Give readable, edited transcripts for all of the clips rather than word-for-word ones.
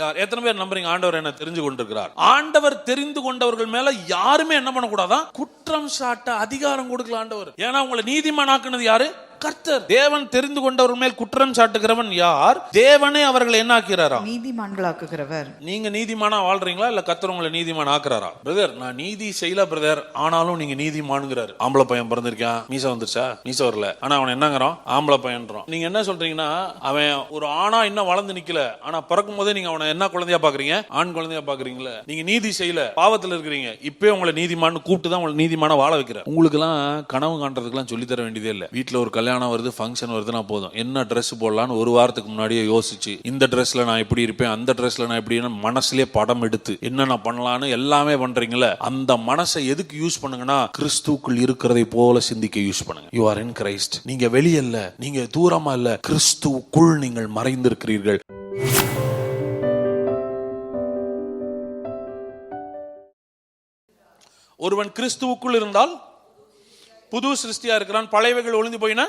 யார் எத்தனை பேர் நம்புறீங்க ஆண்டவர் என்ன தெரிஞ்சு கொண்டிருக்கிறார்? ஆண்டவர் தெரிந்து கொண்டவர்கள் மேல யாருமே என்ன பண்ணக்கூடாதான்? குற்றம் சாட்ட அதிகாரம் கொடுக்கல ஆண்டவர். ஏன்னா உங்களை நீதிமானாக்குனது யாரு? கர்த்தர். தேவன் தெரிந்து கொண்டவர்கள் மேல் குற்றம் சாட்டுகிறவன் யார்? தேவனே அவர்களை என்ன ஆக்கிறாரா? நீதிமான்களாக்குகிறவர். நீங்க நீதிமானா வாழ்றீங்களா இல்ல கர்த்தர் உங்களை நீதிமான் ஆக்குறாரா? பிரதர், நான் நீதி செய்யல பிரதர், ஆனாலும் நீங்க நீதிமானுங்கிறாரு. ஆம்பளை பையன் பிறந்திருக்கான், மீச வந்துருச்சா? மீச வரல, ஆனா அவன் என்னங்கிறான்? ஆம்பளை பையன்றோம். நீங்க என்ன சொல்றீங்கன்னா, அவன் ஒரு ஆணா இன்னும் வளர்ந்து நிக்கல, ஆனா பிறக்கும் போதே நீங்க அவனை என்ன குழந்தையா பாக்குறீங்க? ஆண் குழந்தையா பாக்குறீங்களா? நீங்க நீதி செய்யல, பாவத்துல இருக்கிறீங்க, இப்பவே உங்களை நீதிமான்னு கூப்பிட்டு தான் உங்களை நீதிமான வாழ வைக்கிற. உங்களுக்கு எல்லாம் கனவு காண்றதுக்கெல்லாம் சொல்லி தர வேண்டியதே இல்ல. வீட்டுல ஒரு கல்யாணம் வருது, ஃபங்க்ஷன் வருதுன்னா போதும், என்ன ட்ரெஸ் போடலான்னு ஒரு வாரத்துக்கு முன்னாடியே யோசிச்சு, இந்த ட்ரெஸ்ல நான் எப்படி இருப்பேன், அந்த ட்ரெஸ்ல நான் எப்படி மனசுலயே படம் எடுத்து என்ன பண்ணலான்னு எல்லாமே பண்றீங்களே, அந்த மனசை எதுக்கு யூஸ் பண்ணுங்கன்னா, கிறிஸ்துவுக்குள் இருக்கிறதை போல சிந்திக்க யூஸ் பண்ணுங்க. You are in Christ. நீங்க வெளியல்ல, நீங்க தூரமா இல்ல, கிறிஸ்துவுக்குள் நீங்கள் மறைந்திருக்கிறீர்கள். ஒருவன் கிறிஸ்துவுக்குள் இருந்தால் புது சிருஷ்டியா இருக்கிறான், பழையவைகள் ஒளிந்து போயின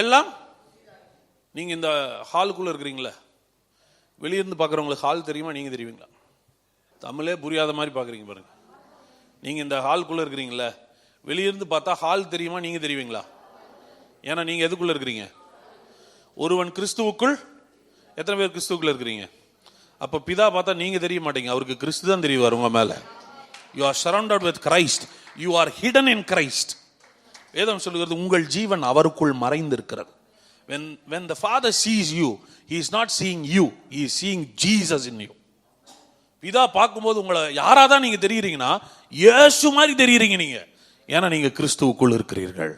எல்லாம். நீங்க இந்த ஹாலுக்குள்ள இருக்கிறீங்களா? வெளியிருந்து பார்க்குறவங்களுக்கு ஹால் தெரியுமா? நீங்க தெரியுங்களா? தமிழே புரியாத மாதிரி பார்க்குறீங்க பாருங்க. நீங்க இந்த ஹாலுக்குள்ள இருக்கிறீங்களா? வெளியிருந்து பார்த்தா ஹால் தெரியுமா? நீங்க தெரியுங்களா? ஏன்னா நீங்க எதுக்குள்ள இருக்கிறீங்க? ஒருவன் கிறிஸ்துவுக்குள். எத்தனை பேர் கிறிஸ்துவுக்குள்ள இருக்கிறீங்க? அப்ப பிதா பார்த்தா நீங்க தெரிய மாட்டீங்க, அவருக்கு கிறிஸ்து தான் தெரியுவார் உங்க மேல. You are surrounded with Christ. You are hidden in Christ. வேதம் சொல்லுகிறது உங்கள் ஜீவன் அவருக்குள் மறைந்திருக்கிறது. When the Father sees you, he is not seeing you, he is seeing Jesus in you. பிதா பார்க்கும்போது உங்களை யாராதான் நீங்க தெரியுறீங்கன்னா, இயேசு மாதிரி தெரியுறீங்க நீங்க. ஏன்னா நீங்க கிறிஸ்துவுக்குள் இருக்கிறீர்கள்.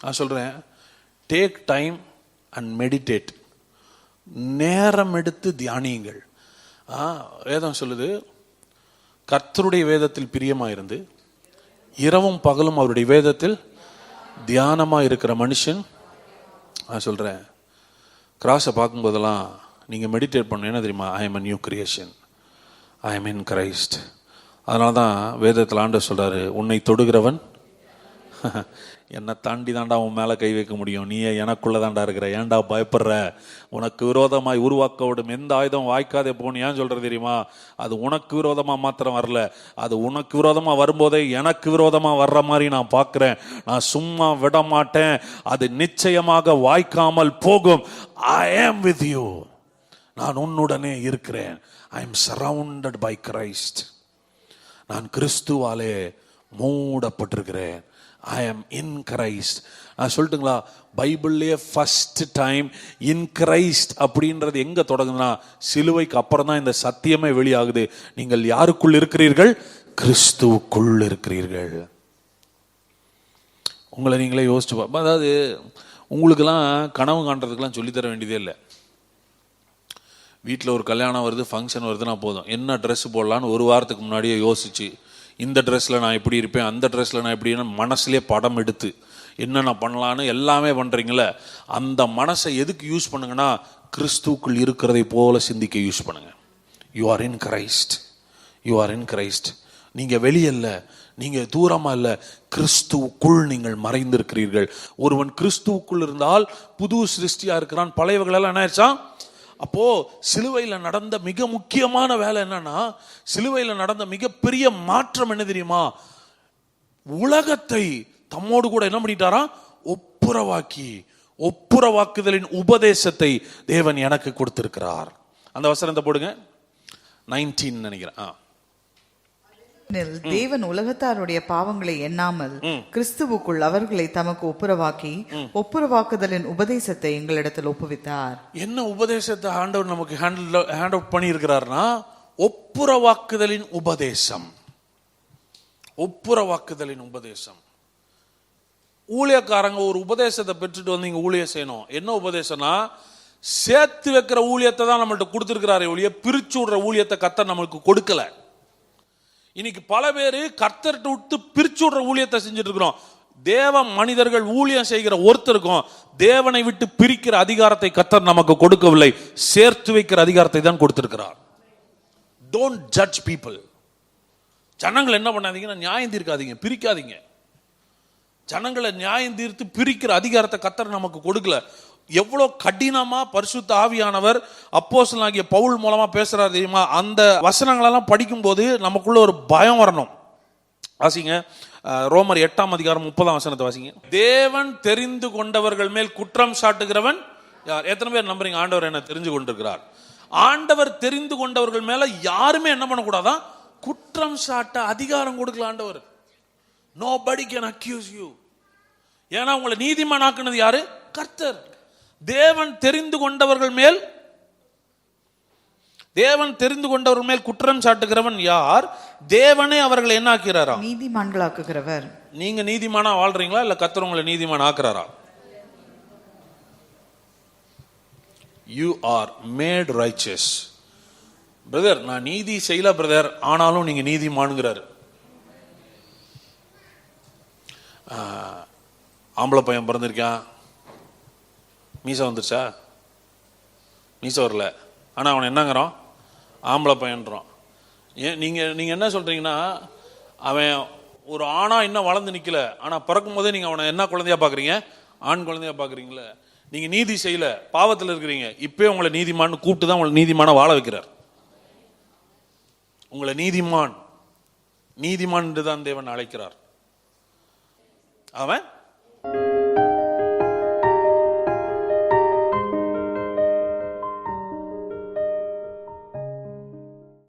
நான் சொல்றேன், டேக் டைம் அண்ட் மெடிடேட். நேரம் எடுத்து தியானியுங்கள். வேதம் சொல்லுது, கர்த்தருடைய வேதத்தில் பிரியமாயிருந்து இரவும் பகலும் அவருடைய வேதத்தில் தியானமா இருக்கிற மனுஷன். நான் சொல்றேன், கிராஸை பார்க்கும்போதெல்லாம் நீங்க மெடிடேட் பண்ண. என்ன தெரியுமா? I am a new creation, I am in Christ. அதனால தான் வேதத்தில் ஆண்டவர் சொல்றாரு, உன்னை தொடுகிறவன் என்னை தாண்டி தாண்டா உன் மேலே கை வைக்க முடியும், நீ எனக்குள்ள தாண்டா இருக்கிற, ஏன்டா பயப்படுற? உனக்கு விரோதமாய் உருவாக்கப்படும் எந்த ஆயுதம் வாய்க்காதே போன்னு ஏன் சொல்றது தெரியுமா? அது உனக்கு விரோதமாக மாத்திரம் வரல, அது உனக்கு விரோதமாக வரும்போதே எனக்கு விரோதமாக வர்ற மாதிரி நான் பார்க்குறேன். நான் சும்மா விட மாட்டேன், அது நிச்சயமாக வாய்க்காமல் போகும். ஐ ஆம் வித் யூ. நான் உன்னுடனே இருக்கிறேன். I am surrounded by Christ. நான் கிறிஸ்துவாலே மூடப்பட்டிருக்கிறேன். I am in Christ. நான் சொல்லட்டுங்களா, பைபிள்லேயே ஃபர்ஸ்ட் டைம் இன் கிரைஸ்ட் அப்படின்றது எங்க தொடங்குதுன்னா, சிலுவைக்கு அப்புறம் தான் இந்த சத்தியமே வெளியாகுது. நீங்கள் யாருக்குள் இருக்கிறீர்கள்? கிறிஸ்துவுக்குள் இருக்கிறீர்கள். உங்களை நீங்களே யோசிச்சு பா. அதாவது உங்களுக்கெல்லாம் கனவு காண்றதுக்கெல்லாம் சொல்லித்தர வேண்டியதே இல்லை. வீட்டில் ஒரு கல்யாணம் வருது, ஃபங்க்ஷன் வருதுன்னா போதும், என்ன ட்ரெஸ் போடலான்னு ஒரு வாரத்துக்கு முன்னாடியே யோசிச்சு, இந்த ட்ரெஸ்ஸில் நான் எப்படி இருப்பேன், அந்த ட்ரெஸ்ஸில் நான் எப்படி, மனசுலேயே படம் எடுத்து என்னென்ன பண்ணலான்னு எல்லாமே பண்ணுறீங்களே, அந்த மனசை எதுக்கு யூஸ் பண்ணுங்கன்னா, கிறிஸ்துவுக்குள் இருக்கிறதை போல சிந்திக்க யூஸ் பண்ணுங்க. You are in Christ. You are in Christ. நீங்கள் வெளியல்ல, நீங்கள் தூரமாக இல்லை, கிறிஸ்துவுக்குள் நீங்கள் மறைந்திருக்கிறீர்கள். ஒருவன் கிறிஸ்துவுக்குள் இருந்தால் புது சிருஷ்டியாக இருக்கிறான், பழையவர்களெல்லாம் என்ன ஆயிடுச்சா? அப்போ சிலுவையில் நடந்த மிக முக்கியமான வேலை என்னன்னா, சிலுவையில் நடந்த மிகப்பெரிய மாற்றம் என்ன தெரியுமா? உலகத்தை தம்மோடு கூட என்ன பண்ணிட்டாரா? ஒப்புரவாக்கி, ஒப்புரவாக்குதலின் உபதேசத்தை தேவன் எனக்கு கொடுத்திருக்கிறார். அந்த வசனத்தை போடுங்க, 19 நினைக்கிறேன். தேவன் உலகத்தாருடைய பாவங்களை எண்ணாமல் கிறிஸ்துவுக்குள் அவர்களை தமக்கு ஒப்புரவாக்கி ஒப்புரவாக்குதலின் உபதேசத்தை எங்களிடத்தில் ஒப்புவித்தார். என்ன உபதேசத்தை ஆண்டவர் நமக்கு ஹேண்ட் அவுட் பண்ணி இருக்கிறார்னா, ஒப்புரவாக்குதலின் உபதேசம். ஒப்புரவாக்குதலின் உபதேசம். ஊழியக்காரங்க ஒரு உபதேசத்தை பெற்றுட்டு வந்து இங்க ஊழியம் செய்யணும். என்ன உபதேசம்னா, சேர்த்து வைக்கிற ஊழியத்தை தான் நம்மள்ட்ட கொடுத்திருக்கிறாரே ஒழிய பிரிச்சு விடுற ஊழியத்தை கர்த்தர் நம்மளுக்கு கொடுக்கல. இன்னைக்கு பல பேர் கர்த்தர்கிட்ட விட்டு பிரிச்சு விடுற ஊழியத்தை செஞ்சுட்டு இருக்கிறோம். தேவ மனிதர்கள் ஊழியம் செய்கிற ஒருத்தருக்கும் தேவனை விட்டு பிரிக்கிற அதிகாரத்தை கர்த்தர் நமக்கு கொடுக்கவில்லை, சேர்த்து வைக்கிற அதிகாரத்தை தான் கொடுத்திருக்கிறார். Don't judge people. ஜனங்கள் என்ன பண்ணாதீங்கன்னா, நியாயம் தீர்க்காதீங்க, பிரிக்காதீங்க. ஜனங்களை நியாயம் தீர்த்து பிரிக்கிற அதிகாரத்தை கர்த்தர் நமக்கு கொடுக்கல. எவ்வளவு கடினமா பரிசுத்த ஆவியானவர் அப்போஸ்தலனாகிய பவுல் மூலமா பேசுறாரு தெரியுமா? அந்த வசனங்களெல்லாம் படிக்கும்போது நமக்குள்ள ஒரு பயம் வரணும். வாசிங்க ரோமர் 8:30 வாசிங்க. தேவன் தெரிந்து கொண்டவர்கள் மேல் குற்றம் சாட்டுகிறவன் யார்? எத்தனை பேர் நம்புறீங்க ஆண்டவர் என்ன தெரிஞ்சு கொண்டிருக்கிறார்? ஆண்டவர் தெரிந்து கொண்டவர்கள் மேல யாருமே என்ன பண்ணக்கூடாதான்? குற்றம் சாட்ட அதிகாரம் கொடுக்கல ஆண்டவர். Nobody can accuse you. ஏன்னா உங்களை நீதிமானாக்குனது யாரு? கர்த்தர். தேவன் தெரிந்து கொண்டவர்கள் மேல் குற்றம் சாட்டுகிறவன் யார்? தேவனே அவர்களை என்ன ஆக்குகிறாரா? நீதிமான்களாக்குகிறவர். நீங்க நீதிமானா வாழ்றீங்களா இல்ல கர்த்தர் உங்களை நீதிமான் ஆக்குறாரா? You are made righteous. Brother, நான் நீதி செய்யல பிரதர், ஆனாலும் நீங்க நீதிமான்கிறாரு. ஆம்பளை பையன் பிறந்திருக்கான், மீசை வந்துருச்சா? மீசை வரல, ஆனா அவன் என்னங்கிறான்? ஆம்பளை பையன்றான். ஏன் நீங்க என்ன சொல்றீங்கன்னா, அவன் ஒரு ஆணா இன்னும் வளர்ந்து நிக்கல, ஆனா பிறக்கும் போதே நீங்க அவனை என்ன குழந்தையா பாக்குறீங்க? ஆண் குழந்தையா பாக்குறீங்களே. நீங்க நீதி செய்யல, பாவத்தில் இருக்கிறீங்க, இப்பவே உங்களை நீதிமான் கூப்பிட்டு தான் உங்களை நீதிமான வாழ வைக்கிறார். உங்களை நீதிமான் என்று தான் தேவன் அழைக்கிறார். அவன்